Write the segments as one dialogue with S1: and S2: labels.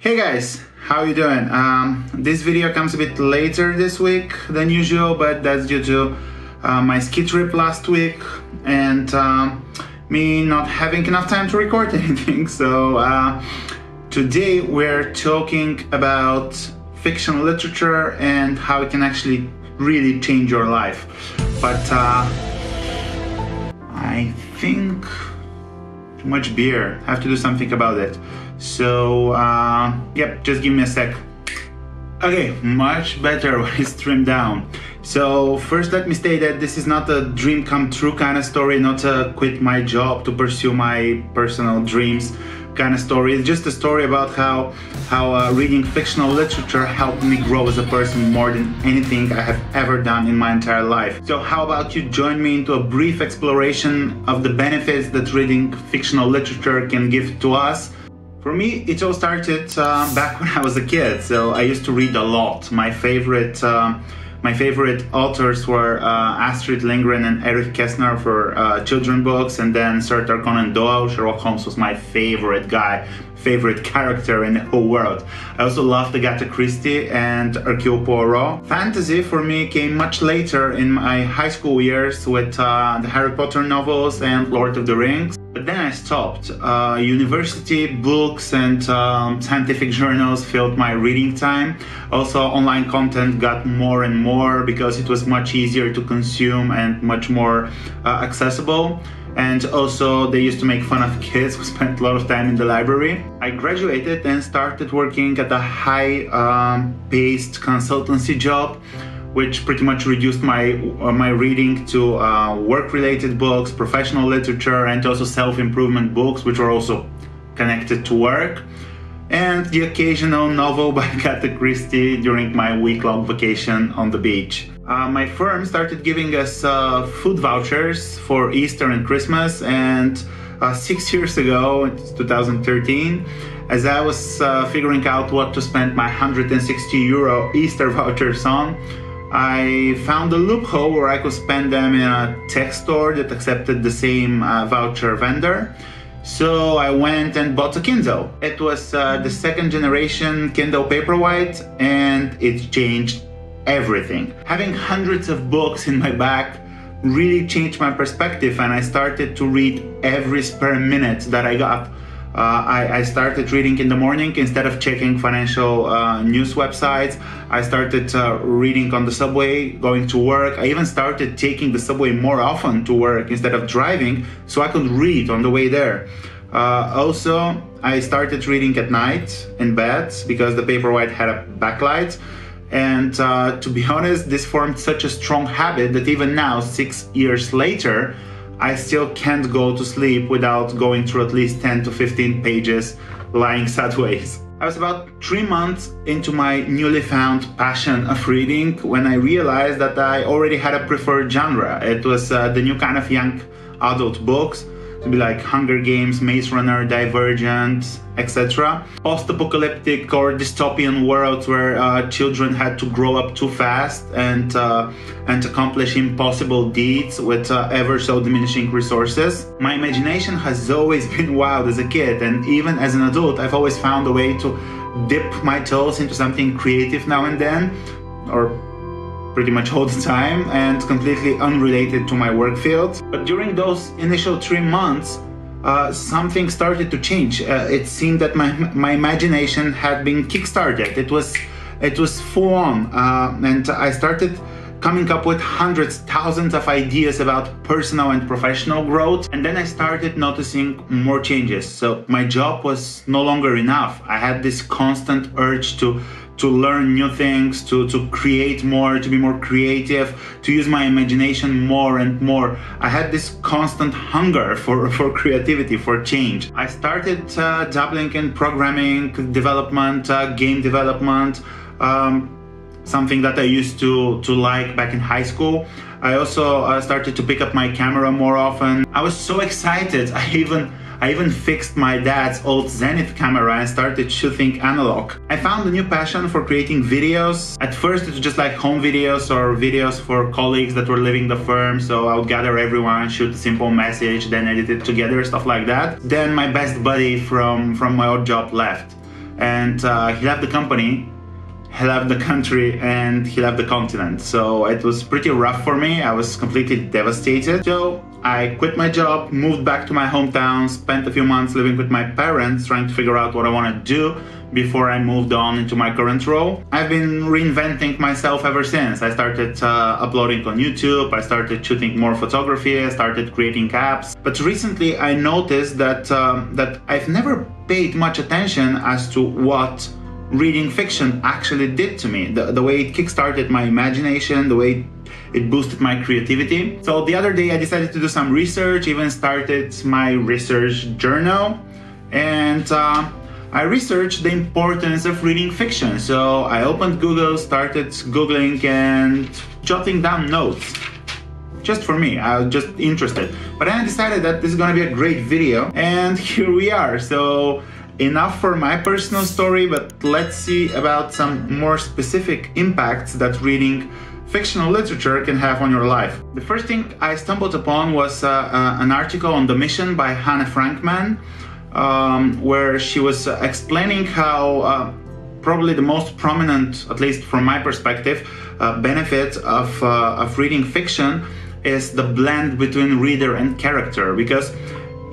S1: Hey guys, how you doing? This video comes a bit later this week than usual, but that's due to my ski trip last week and me not having enough time to record anything. So today we're talking about fictional literature and how it can actually really change your life. But I think too much beer. I have to do something about it. So yep, just give me a sec. Okay, much better when it's trimmed down. So first let me state that this is not a dream come true kind of story, not a quit my job to pursue my personal dreams kind of story. It's just a story about how reading fictional literature helped me grow as a person more than anything I have ever done in my entire life. So how about you join me into a brief exploration of the benefits that reading fictional literature can give to us. For me, it all started back when I was a kid, so I used to read a lot. My favorite authors were Astrid Lindgren and Erich Kästner for children books, and then Sir Arthur Conan Doyle. Sherlock Holmes was my favorite guy, favorite character in the whole world. I also loved Agatha Christie and Hercule Poirot. Fantasy for me came much later in my high school years with the Harry Potter novels and Lord of the Rings. But then I stopped. University books and scientific journals filled my reading time. Also, online content got more and more because it was much easier to consume and much more accessible. And also, they used to make fun of kids who spent a lot of time in the library. I graduated and started working at a high-paced consultancy job, which pretty much reduced my reading to work-related books, professional literature, and also self-improvement books, which were also connected to work, and the occasional novel by Agatha Christie during my week-long vacation on the beach. My firm started giving us food vouchers for Easter and Christmas, and 6 years ago, it's 2013, as I was figuring out what to spend my €160 Easter vouchers on, I found a loophole where I could spend them in a tech store that accepted the same voucher vendor. So I went and bought a Kindle. It was the second generation Kindle Paperwhite, and it changed everything. Having hundreds of books in my bag really changed my perspective, and I started to read every spare minute that I got. I started reading in the morning instead of checking financial news websites. I started reading on the subway, going to work. I even started taking the subway more often to work instead of driving, so I could read on the way there. Also, I started reading at night in bed because the Paperwhite had a backlight. And to be honest, this formed such a strong habit that even now, 6 years later, I still can't go to sleep without going through at least 10 to 15 pages lying sideways. I was about 3 months into my newly found passion of reading when I realized that I already had a preferred genre. It was the new kind of young adult books, to be like Hunger Games, Maze Runner, Divergent, etc. Post-apocalyptic or dystopian worlds where children had to grow up too fast and accomplish impossible deeds with ever so diminishing resources. My imagination has always been wild as a kid, and even as an adult I've always found a way to dip my toes into something creative now and then, or pretty much all the time, and completely unrelated to my work field. But during those initial 3 months, something started to change. It seemed that my imagination had been kickstarted. It was full on, and I started coming up with hundreds, thousands of ideas about personal and professional growth. And then I started noticing more changes. So my job was no longer enough. I had this constant urge to learn new things, to create more, to be more creative, to use my imagination more and more. I had this constant hunger for creativity, for change. I started dabbling in programming development, game development, something that I used to like back in high school. I also started to pick up my camera more often. I was so excited. I even fixed my dad's old Zenith camera and started shooting analog. I found a new passion for creating videos. At first it was just like home videos or videos for colleagues that were leaving the firm, so I would gather everyone, shoot a simple message, then edit it together, stuff like that. Then my best buddy from my old job left. and he left the company, he left the country, and he left the continent. So it was pretty rough for me. I was completely devastated. So I quit my job, moved back to my hometown, spent a few months living with my parents, trying to figure out what I want to do before I moved on into my current role. I've been reinventing myself ever since. I started uploading on YouTube, I started shooting more photography, I started creating apps. But recently I noticed that I've never paid much attention as to what reading fiction actually did to me. The way it kickstarted my imagination, the way it boosted my creativity. So the other day I decided to do some research, even started my research journal, and I researched the importance of reading fiction. So I opened Google, started Googling and jotting down notes. Just for me, I was just interested. But then I decided that this is gonna be a great video, and here we are. So enough for my personal story, but let's see about some more specific impacts that reading fictional literature can have on your life. The first thing I stumbled upon was an article on The Mission by Hannah Frankman, where she was explaining how probably the most prominent, at least from my perspective, benefit of reading fiction is the blend between reader and character, because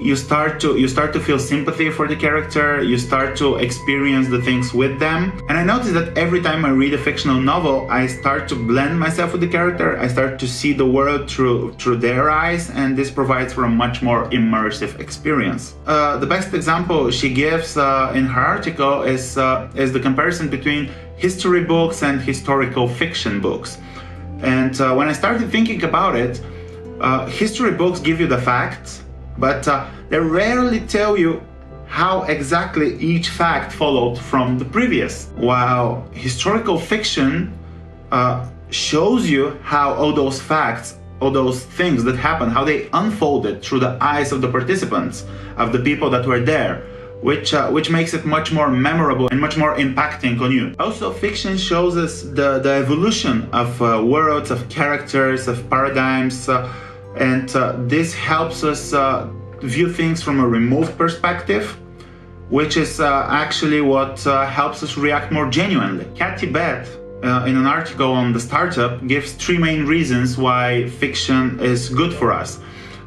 S1: you start to feel sympathy for the character, you start to experience the things with them. And I noticed that every time I read a fictional novel, I start to blend myself with the character, I start to see the world through their eyes, and this provides for a much more immersive experience. The best example she gives in her article is the comparison between history books and historical fiction books. And when I started thinking about it, history books give you the facts, but they rarely tell you how exactly each fact followed from the previous. While historical fiction shows you how all those facts, all those things that happened, how they unfolded through the eyes of the participants, of the people that were there, which makes it much more memorable and much more impacting on you. Also, fiction shows us the evolution of worlds, of characters, of paradigms, and this helps us view things from a removed perspective, which is actually what helps us react more genuinely. Kathy Beth, in an article on The Startup, gives 3 main reasons why fiction is good for us.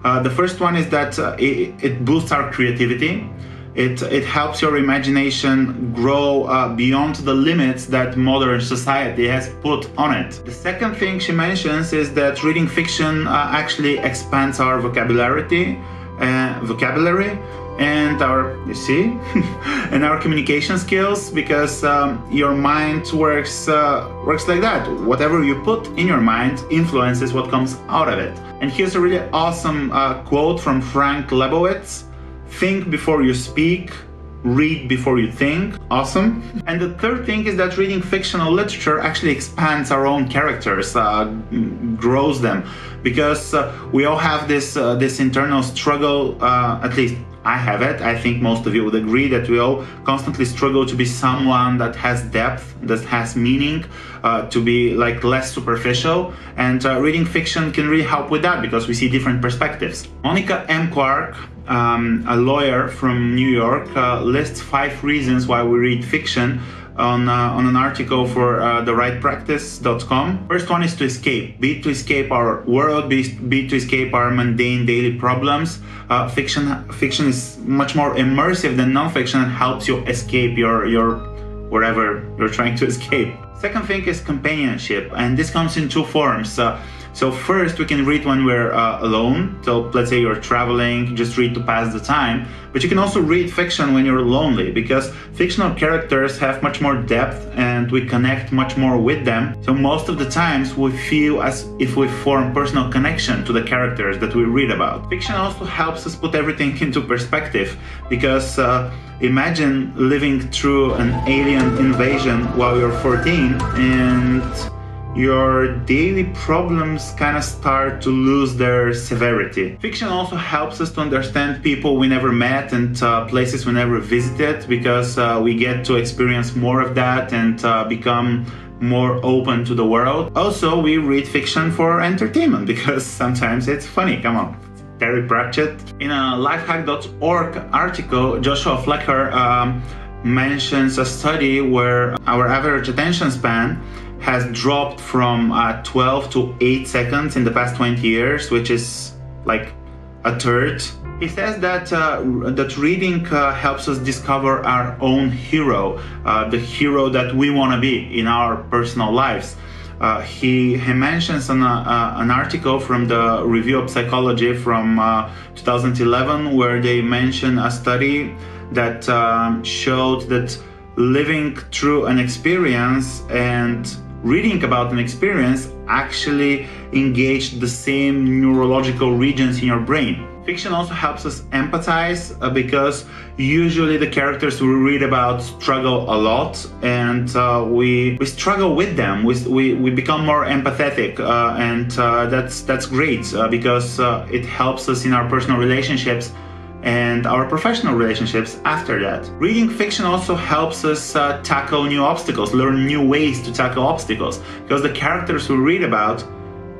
S1: The first one is that it boosts our creativity. It helps your imagination grow beyond the limits that modern society has put on it. The second thing she mentions is that reading fiction actually expands our vocabulary and our, you see, and our communication skills, because your mind works like that. Whatever you put in your mind influences what comes out of it. And here's a really awesome quote from Frank Lebowitz: "Think before you speak, read before you think." Awesome. And the third thing is that reading fictional literature actually expands our own characters, grows them, because we all have this internal struggle, at least I have it. I think most of you would agree that we all constantly struggle to be someone that has depth, that has meaning, to be like less superficial. And reading fiction can really help with that, because we see different perspectives. Monica M. Clark, a lawyer from New York, lists 5 reasons why we read fiction on an article for therightpractice.com. First one is to escape. Be it to escape our world, be it to escape our mundane daily problems. Fiction is much more immersive than non-fiction and helps you escape your wherever you're trying to escape. Second thing is companionship, and this comes in 2 forms. So first, we can read when we're alone. So let's say you're traveling, just read to pass the time. But you can also read fiction when you're lonely, because fictional characters have much more depth and we connect much more with them. So most of the times we feel as if we form personal connection to the characters that we read about. Fiction also helps us put everything into perspective, because imagine living through an alien invasion while you're 14 and your daily problems kind of start to lose their severity. Fiction also helps us to understand people we never met and places we never visited, because we get to experience more of that and become more open to the world. Also, we read fiction for entertainment, because sometimes it's funny. Come on, Terry Pratchett. In a lifehack.org article, Joshua Flecker mentions a study where our average attention span has dropped from 12 to 8 seconds in the past 20 years, which is like a third. He says that that reading helps us discover our own hero, the hero that we want to be in our personal lives. He mentions an article from the Review of Psychology from 2011 where they mention a study that showed that living through an experience and reading about an experience actually engage the same neurological regions in your brain. Fiction also helps us empathize because usually the characters we read about struggle a lot, and we struggle with them. We become more empathetic, and that's great because it helps us in our personal relationships and our professional relationships after that. Reading fiction also helps us tackle new obstacles, learn new ways to tackle obstacles, because the characters we read about,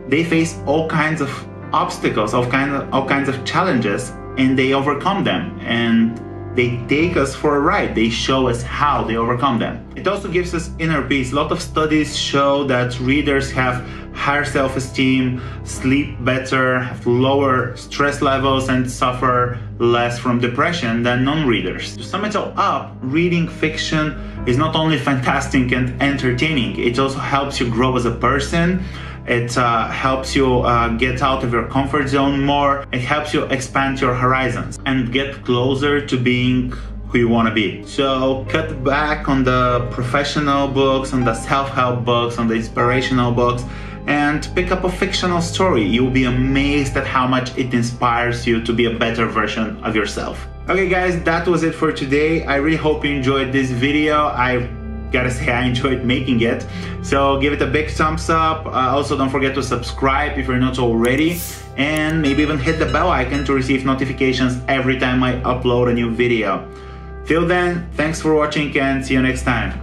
S1: they face all kinds of obstacles, all kinds of challenges, and they overcome them, and they take us for a ride. They show us how they overcome them. It also gives us inner peace. A lot of studies show that readers have higher self-esteem, sleep better, have lower stress levels, and suffer less from depression than non-readers. To sum it all up, reading fiction is not only fantastic and entertaining, it also helps you grow as a person. It helps you get out of your comfort zone more. It helps you expand your horizons and get closer to being who you want to be. So cut back on the professional books, on the self-help books, on the inspirational books, and pick up a fictional story. You'll be amazed at how much it inspires you to be a better version of yourself. Okay guys, that was it for today. I really hope you enjoyed this video. I gotta say I enjoyed making it, so give it a big thumbs up. Also don't forget to subscribe if you're not already, and maybe even hit the bell icon to receive notifications every time I upload a new video. Till then, thanks for watching and see you next time.